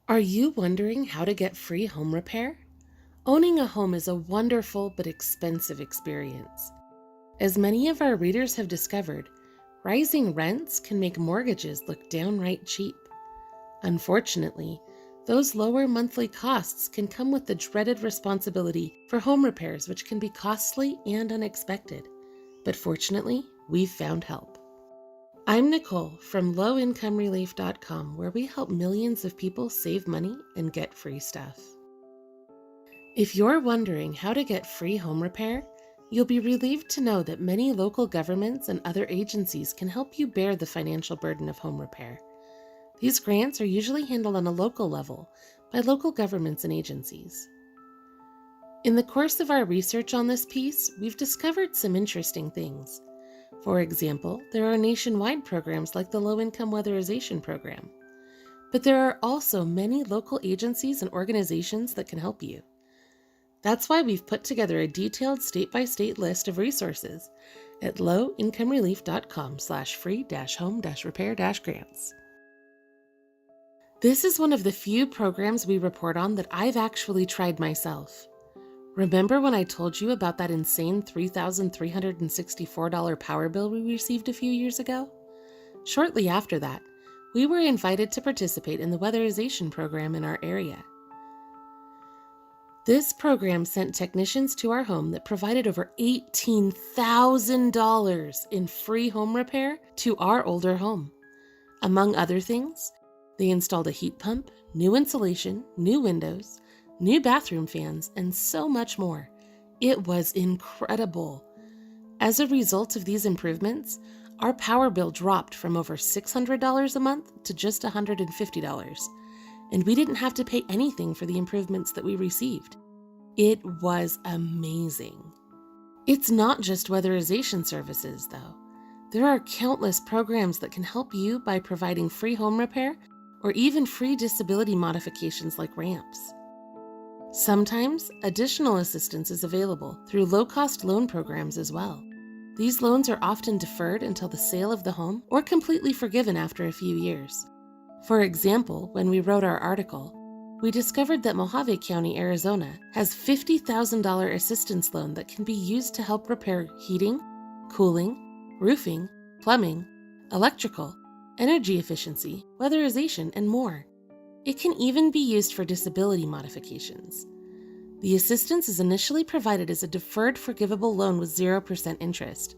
Are you wondering how to get free home repair? Owning a home is a wonderful but expensive experience. As many of our readers have discovered, rising rents can make mortgages look downright cheap. Unfortunately, those lower monthly costs can come with the dreaded responsibility for home repairs, which can be costly and unexpected. But fortunately, we've found help. I'm Nicole from lowincomerelief.com, where we help millions of people save money and get free stuff. If you're wondering how to get free home repair, you'll be relieved to know that many local governments and other agencies can help you bear the financial burden of home repair. These grants are usually handled on a local level by local governments and agencies. In the course of our research on this piece, we've discovered some interesting things. For example, there are nationwide programs like the Low-Income Weatherization Program. But there are also many local agencies and organizations that can help you. That's why we've put together a detailed state-by-state list of resources at lowincomerelief.com/free-home-repair-grants. This is one of the few programs we report on that I've actually tried myself. Remember when I told you about that insane $3,364 power bill we received a few years ago? Shortly after that, we were invited to participate in the weatherization program in our area. This program sent technicians to our home that provided over $18,000 in free home repair to our older home. Among other things, they installed a heat pump, new insulation, new windows, new bathroom fans, and so much more. It was incredible. As a result of these improvements, our power bill dropped from over $600 a month to just $150, and we didn't have to pay anything for the improvements that we received. It was amazing. It's not just weatherization services, though. There are countless programs that can help you by providing free home repair or even free disability modifications like ramps. Sometimes, additional assistance is available through low-cost loan programs as well. These loans are often deferred until the sale of the home or completely forgiven after a few years. For example, when we wrote our article, we discovered that Mojave County, Arizona, has $50,000 assistance loan that can be used to help repair heating, cooling, roofing, plumbing, electrical, energy efficiency, weatherization, and more. It can even be used for disability modifications. The assistance is initially provided as a deferred forgivable loan with 0% interest,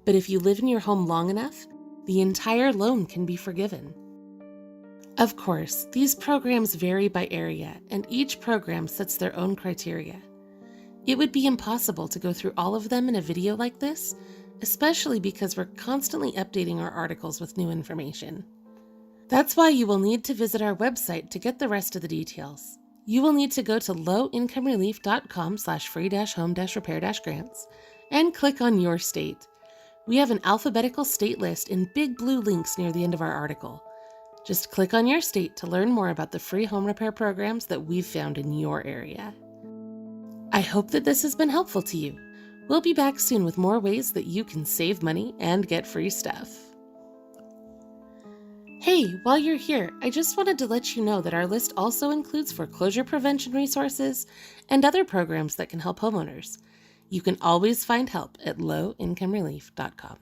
but if you live in your home long enough, the entire loan can be forgiven. Of course, these programs vary by area, and each program sets their own criteria. It would be impossible to go through all of them in a video like this, especially because we're constantly updating our articles with new information. That's why you will need to visit our website to get the rest of the details. You will need to go to lowincomerelief.com/free-home-repair-grants and click on your state. We have an alphabetical state list in big blue links near the end of our article. Just click on your state to learn more about the free home repair programs that we've found in your area. I hope that this has been helpful to you. We'll be back soon with more ways that you can save money and get free stuff. Hey, while you're here, I just wanted to let you know that our list also includes foreclosure prevention resources and other programs that can help homeowners. You can always find help at lowincomerelief.com.